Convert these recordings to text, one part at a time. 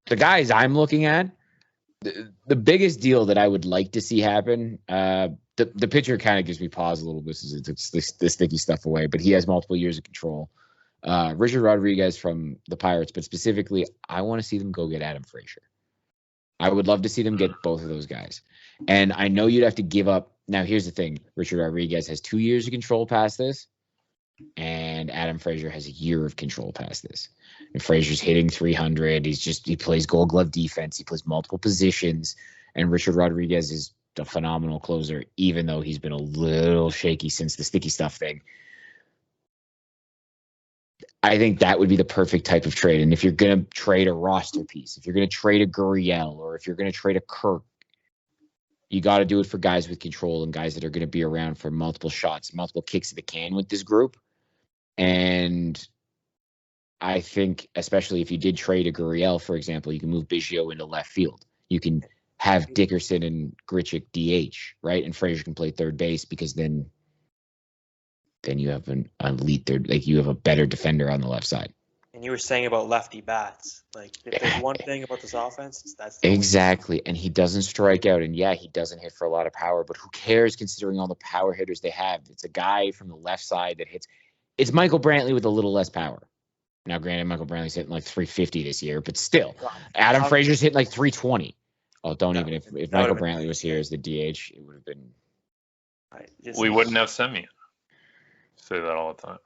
the guys I'm looking at, the biggest deal that I would like to see happen, the pitcher kind of gives me pause a little bit as it takes the sticky stuff away, but he has multiple years of control. Richard Rodriguez from the Pirates, but specifically, I want to see them go get Adam Frazier. I would love to see them get both of those guys. And I know you'd have to give up. Now, here's the thing. Richard Rodriguez has 2 years of control past this, and Adam Frazier has a year of control past this. And Frazier's hitting 300. He plays Gold Glove defense. He plays multiple positions. And Richard Rodriguez is a phenomenal closer, even though he's been a little shaky since the sticky stuff thing. I think that would be the perfect type of trade. And if you're going to trade a roster piece, if you're going to trade a Gurriel, or if you're going to trade a Kirk, you got to do it for guys with control and guys that are going to be around for multiple shots, multiple kicks of the can with this group. And I think, especially if you did trade a Gurriel, for example, you can move Biggio into left field. You can have Dickerson and Grichuk DH, right? And Frazier can play third base, because then you have an elite third, like you have a better defender on the left side. And you were saying about lefty bats. Like, if there's one thing about this offense, that's exactly. And he doesn't strike out. And yeah, he doesn't hit for a lot of power, but who cares considering all the power hitters they have? It's a guy from the left side that hits. It's Michael Brantley with a little less power. Now, granted, Michael Brantley's hitting like 350 this year, but still, Adam Frazier's hitting like 320. Oh, if Michael Brantley was here as the DH, it would have been. We wouldn't have Semien. Say that all the time.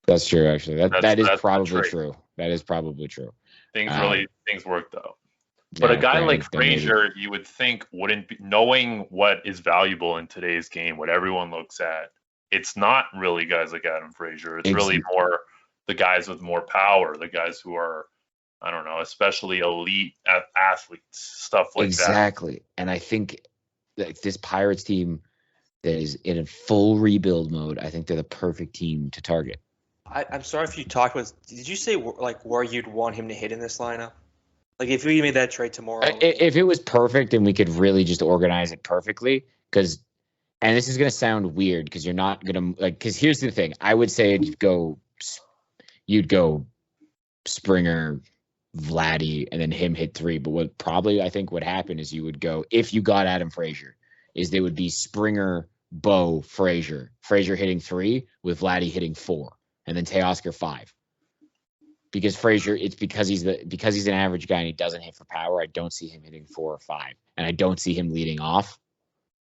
That's true, actually. That is probably true. That is probably true. Things worked out. But a guy like Frazier, you would think wouldn't be, knowing what is valuable in today's game, what everyone looks at, it's not really guys like Adam Frazier. It's really more the guys with more power, the guys who are, I don't know, especially elite athletes, stuff like that. Exactly. And I think that this Pirates team that is in a full rebuild mode, I think they're the perfect team to target. I'm sorry if you talked with. Did you say like where you'd want him to hit in this lineup? Like if we made that trade tomorrow. If it was perfect and we could really just organize it perfectly, and this is gonna sound weird because you're not gonna like. Because here's the thing, I would say you'd go Springer, Vladdy, and then him hit 3. But what probably I think would happen is you would go, if you got Adam Frazier, is they would be Springer, Bo, Frazier hitting 3 with Vladdy hitting 4. And then Teoscar 5, because Frazier, it's because he's an average guy and he doesn't hit for power. I don't see him hitting 4 or 5, and I don't see him leading off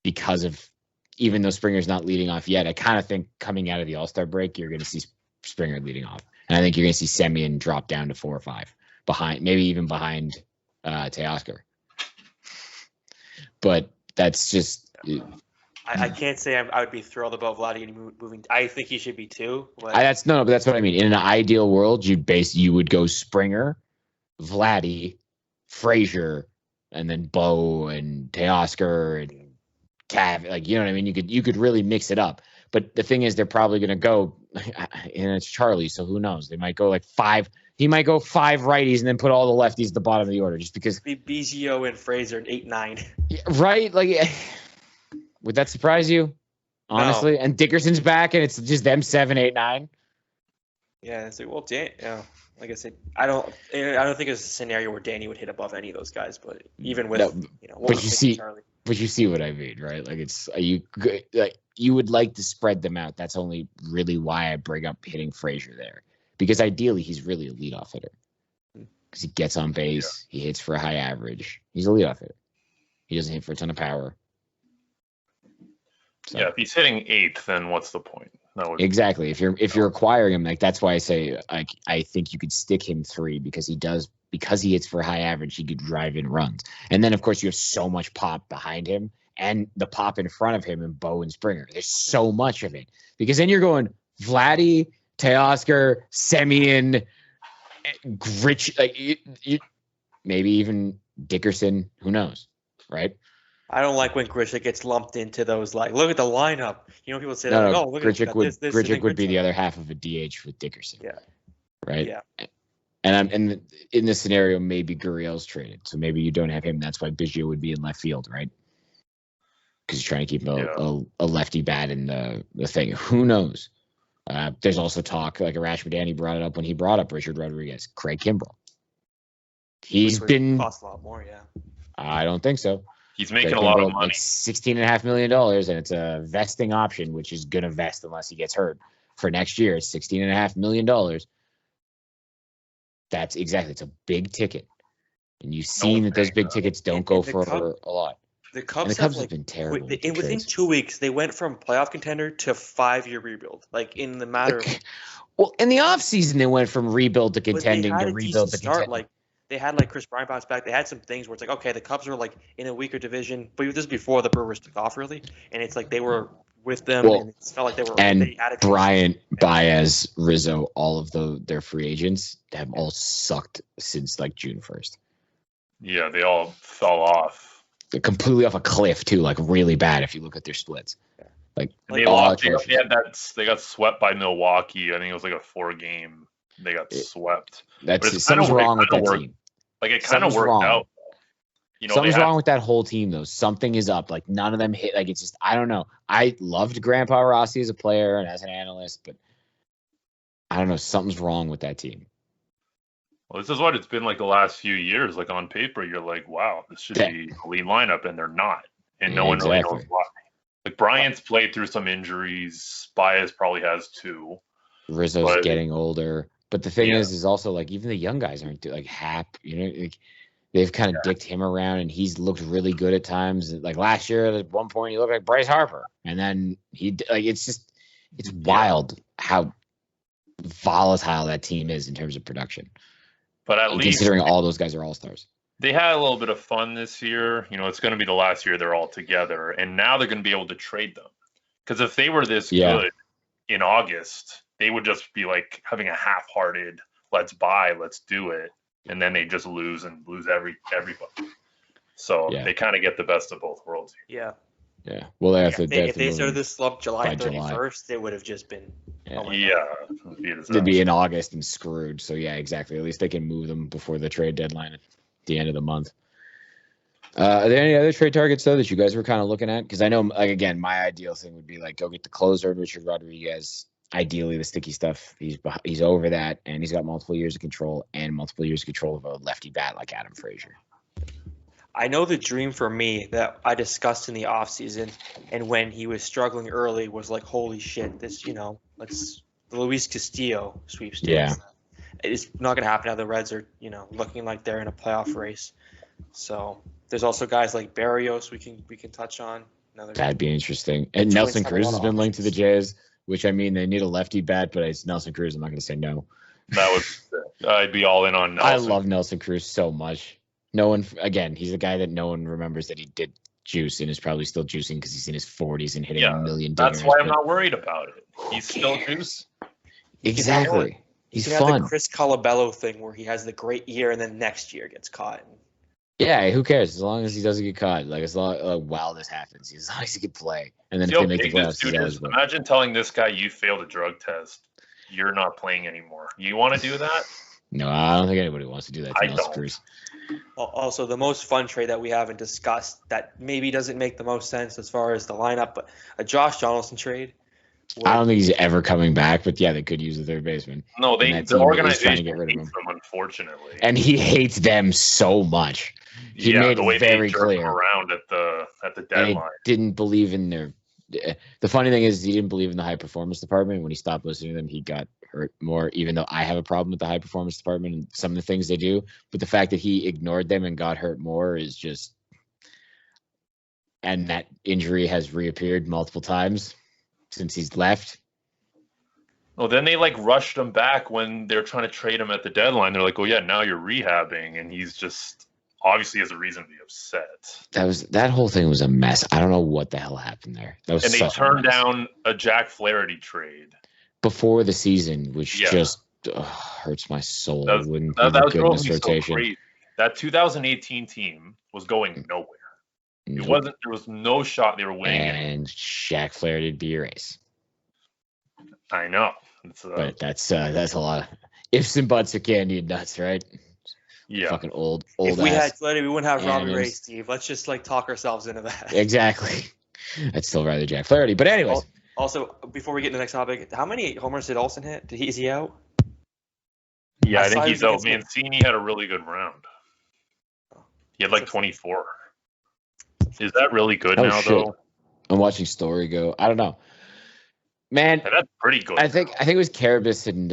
because of, even though Springer's not leading off yet, I kind of think coming out of the All-Star break, you're going to see Springer leading off, and I think you're going to see Semien drop down to 4 or 5 behind, maybe even behind Teoscar. But that's just. I can't say I would be thrilled about Vlad moving. I think he should be too. But that's what I mean. In an ideal world, you would go Springer, Vladdy, Frazier, and then Bo and Teoscar and Cav. Like, you know what I mean? You could really mix it up. But the thing is, they're probably going to go, and it's Charlie, so who knows? They might go like 5. He might go 5 righties and then put all the lefties at the bottom of the order, just because. Biggio and Frazier at 8-9. Right? Like. Would that surprise you, honestly? No. And Dickerson's back, and it's just them 7, 8, 9. Yeah. So like I said, I don't think it's a scenario where Danny would hit above any of those guys. But even with but you see what I mean, right? Like you would like to spread them out. That's only really why I bring up hitting Frazier there, because ideally he's really a leadoff hitter because he gets on base, he hits for a high average. He's a leadoff hitter. He doesn't hit for a ton of power. So. Yeah, if he's hitting 8th, then what's the point? Exactly. If you're acquiring him, like that's why I say like I think you could stick him 3 because he hits for high average, he could drive in runs. And then of course you have so much pop behind him and the pop in front of him and Bo and Springer. There's so much of it. Because then you're going Vladdy, Teoscar, Semien, Grich, like maybe even Dickerson, who knows, right? I don't like when Grichuk gets lumped into those, like, look at the lineup. You know, people say, look Grichuk at this. Grichuk would be the other half of a DH with Dickerson. Yeah. Right? Yeah. And in this scenario, maybe Gurriel's traded. So maybe you don't have him. That's why Biggio would be in left field, right? Because you're trying to keep a lefty bat in the thing. Who knows? There's also talk, like Arash Madani brought it up when he brought up Richard Rodriguez, Craig Kimbrell. He's been. Cost a lot more, yeah. I don't think so. He's making a lot of money. Like $16.5 million, and it's a vesting option, which is gonna vest unless he gets hurt. For next year, it's $16.5 million. That's exactly. It's a big ticket, and you've seen that those big tickets don't go for a lot. The Cubs have been terrible. Within 2 weeks, they went from playoff contender to 5-year rebuild. Like in the matter of. Well, in the offseason, they went from rebuild to contending to rebuild to contending. Like they had like Chris Bryant bounce back. They had some things where it's like, okay, the Cubs were like in a weaker division, but this is before the Brewers took off really, and it's like they were with them, and it felt like they were. And they Bryant, Baez, Rizzo, all of their free agents have all sucked since like June 1st. Yeah, they all fell off. They're completely off a cliff too, like really bad if you look at their splits. Like they lost. They got swept by Milwaukee. I think it was like a 4-game. They got swept. Something's wrong with that team. Like it kind of worked out. You know, something's wrong with that whole team though. Something is up. Like none of them hit. Like it's just I don't know. I loved Grandpa Rossi as a player and as an analyst, but I don't know. Something's wrong with that team. Well, this is what it's been like the last few years. Like on paper, you're like, wow, this should be a lean lineup, and they're not. And no one really knows why. Like Bryant's played through some injuries. Baez probably has too. Rizzo's getting older. But the thing is also like even the young guys aren't like Hap, you know, like, they've kind of dicked him around and he's looked really good at times. Like last year at one point he looked like Bryce Harper. And then it's wild how volatile that team is in terms of production. But at least considering all those guys are all-stars. They had a little bit of fun this year. You know, it's going to be the last year they're all together. And now they're going to be able to trade them. Because if they were this good in August, they would just be like having a half-hearted, let's do it. And then they just lose everybody. So they kind of get the best of both worlds here. Yeah. Yeah. Well, they have to. If they started this slump July 31st, it would have just been. They'd be in August and screwed. So yeah, exactly. At least they can move them before the trade deadline at the end of the month. Are there any other trade targets though that you guys were kind of looking at? Because I know, like again, my ideal thing would be like go get the closer, Richard Rodriguez. Ideally, the sticky stuff. He's over that, and he's got multiple years of control and multiple years of control of a lefty bat like Adam Frazier. I know the dream for me that I discussed in the offseason and when he was struggling early was like, holy shit, this, the Luis Castillo sweepstakes. Yeah. It's not going to happen now. The Reds are, looking like they're in a playoff race. So there's also guys like Barrios we can touch on. That'd be interesting. And Nelson Cruz has been linked to the Jays, which I mean, they need a lefty bat, but it's Nelson Cruz. I'm not going to say no. I'd be all in on Nelson. I love Nelson Cruz so much. No one, again, he's the guy that no one remembers that he did juice and is probably still juicing because he's in his 40s and hitting a million dingers. That's why I'm not worried about it. He's still juice. Exactly. He's fun. Have the Chris Colabello thing where he has the great year and then next year gets caught. Yeah, who cares? As long as he doesn't get caught. Like, as long while this happens, as long as he can play. And then if they make the playoffs, imagine telling this guy you failed a drug test. You're not playing anymore. You want to do that? No, I don't think anybody wants to do that to Nelson Cruz. Also, the most fun trade that we haven't discussed that maybe doesn't make the most sense as far as the lineup, but a Josh Donaldson trade. I don't think he's ever coming back, but yeah, they could use a third baseman. No, the organization hates him, unfortunately. And he hates them so much. He made it very clear around at the deadline. And he didn't believe in their. The funny thing is, he didn't believe in the high performance department. When he stopped listening to them, he got hurt more. Even though I have a problem with the high performance department and some of the things they do, but the fact that he ignored them and got hurt more is just. And that injury has reappeared multiple times since he's left. Well, then they rushed him back when they're trying to trade him at the deadline. They're like, "Oh yeah, now you're rehabbing," and he's just. Obviously has a reason to be upset. That whole thing was a mess. I don't know what the hell happened there. And they turned down a Jack Flaherty trade before the season, which just hurts my soul. That was rotation. So that 2018 team was going nowhere. It wasn't. There was no shot they were winning. And Jack Flaherty would be your ace. I know. But that's a lot of ifs and buts or candy and nuts, right? Yeah, fucking old. If we had Flaherty, we wouldn't have Robbie Ray, Steve. Let's just talk ourselves into that. Exactly. I'd still rather Jack Flaherty, but anyways. Also, before we get to the next topic, how many homers did Olsen hit? Is he out? Yeah, I think he's out. Mancini had a really good round. He had like 24. Is that really good now, shit. though? I'm watching Story go. I don't know, man. Yeah, that's pretty good. I think it was Carabas and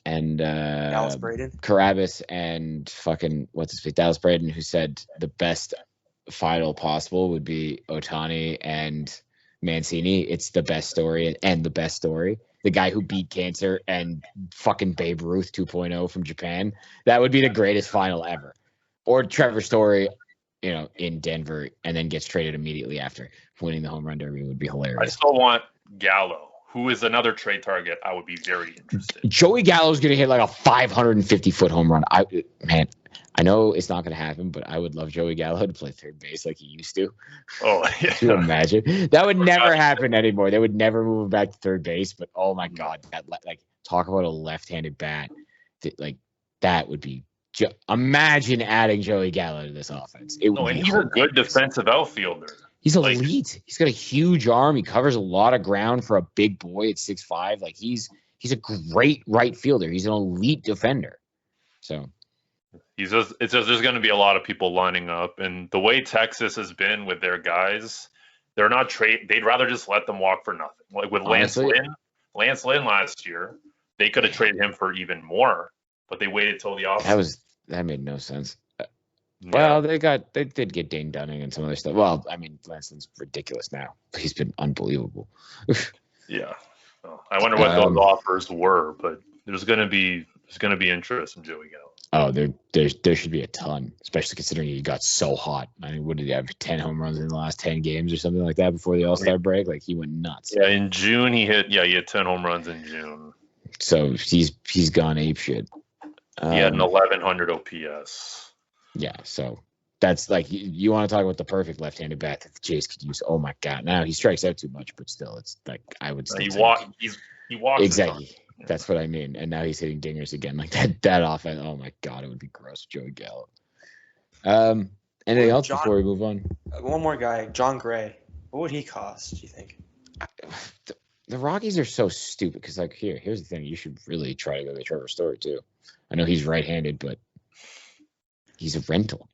Dallas Braden, Carabas and fucking what's his face, Dallas Braden, who said the best final possible would be Ohtani and Mancini. It's the best story and the best story. The guy who beat cancer and fucking Babe Ruth 2.0 from Japan. That would be the greatest final ever. Or Trevor Story, in Denver and then gets traded immediately after winning the home run derby would be hilarious. I still want Gallo, who is another trade target. I would be very interested. Joey Gallo's going to hit like a 550-foot home run. I know it's not going to happen, but I would love Joey Gallo to play third base like he used to. Oh, yeah. Can you imagine? That would never happen anymore. They would never move him back to third base. But oh my God, talk about a left-handed bat. That would be. Imagine adding Joey Gallo to this offense. He's a good defensive outfielder. He's elite. He's got a huge arm. He covers a lot of ground for a big boy at 6'5". He's a great right fielder. He's an elite defender. So. It's just there's going to be a lot of people lining up, and the way Texas has been with their guys, they're not trade. They'd rather just let them walk for nothing. Like with Lance Lynn last year, they could have traded him for even more, but they waited till the offseason. That made no sense. Yeah. Well, they did get Dane Dunning and some other stuff. Well, I mean, Lance Lynn's ridiculous now. He's been unbelievable. Yeah, I wonder what those offers were, but there's going to be interest in Joey Gallo. Oh, there should be a ton, especially considering he got so hot. I mean, what did he have? 10 home runs in the last 10 games or something like that before the All-Star break? Like, he went nuts. Yeah, in June he hit 10 home runs in June. So he's gone apeshit. He had an 1100 OPS. Yeah, so that's like you want to talk about the perfect left-handed bat that the Jays could use. Oh my God! Now he strikes out too much, but still, it's like I would still. He walks exactly. That's what I mean. And now he's hitting dingers again. Like that offense. Oh my God, it would be gross. Joey Gallo. Anything else before we move on? One more guy, John Gray. What would he cost, do you think? The Rockies are so stupid because, like, here's the thing. You should really try to go to Trevor Story too. I know he's right-handed, but he's a rental.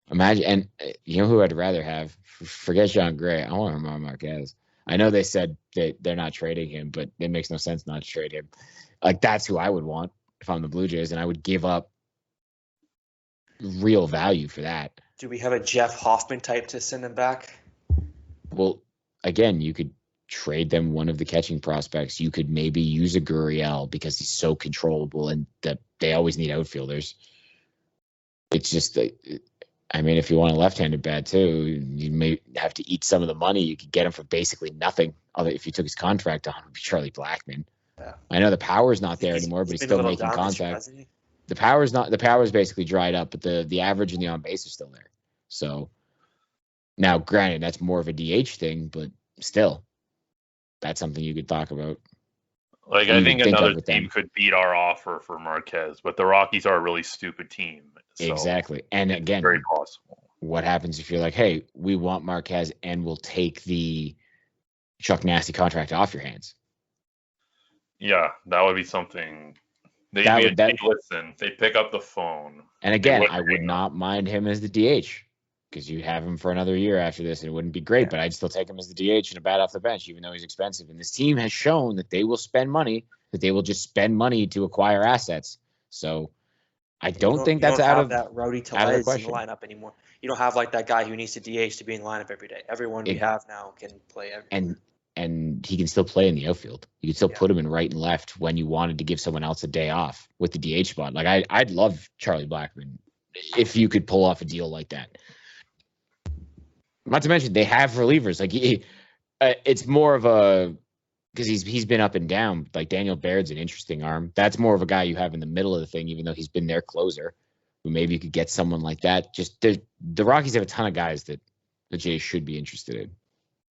Imagine, and you know who I'd rather have? Forget John Gray. I want Germán Marquez. I know they said that they're not trading him, but it makes no sense not to trade him. Like, that's who I would want if I'm the Blue Jays, and I would give up real value for that. Do we have a Jeff Hoffman type to send him back? Well, again, you could trade them one of the catching prospects. You could maybe use a Gurriel because he's so controllable, and that they always need outfielders. It's just I mean, if you want a left-handed bat too, you may have to eat some of the money. You could get him for basically nothing. Other if you took his contract on, it would be Charlie Blackmon. Yeah. I know the power's not there anymore, but he's still making contact. The power's basically dried up, but the average and the on base are still there. So now, granted, that's more of a DH thing, but still, that's something you could talk about. Like, I think another team could beat our offer for Marquez, but the Rockies are a really stupid team. So exactly. And again, very possible. What happens if you're like, hey, we want Marquez and we'll take the Chuck Nasty contract off your hands? Yeah, that would be something. Listen, they pick up the phone. And again, I would not mind him as the DH because you have him for another year after this, and it wouldn't be great, but I'd still take him as the DH and a bat off the bench, even though he's expensive. And this team has shown that they will spend money, that they will just spend money to acquire assets. So I don't think that's out of that Rowdy Tellez in the lineup anymore. You don't have like that guy who needs to DH to be in the lineup every day. Everyone we have now can play every and he can still play in the outfield. You can still put him in right and left when you wanted to give someone else a day off with the DH spot. Like I'd love Charlie Blackmon if you could pull off a deal like that. Not to mention they have relievers. Like it's more of a because he's been up and down. Like Daniel Baird's an interesting arm. That's more of a guy you have in the middle of the thing, even though he's been their closer. But maybe you could get someone like that. Just the Rockies have a ton of guys that the Jays should be interested in.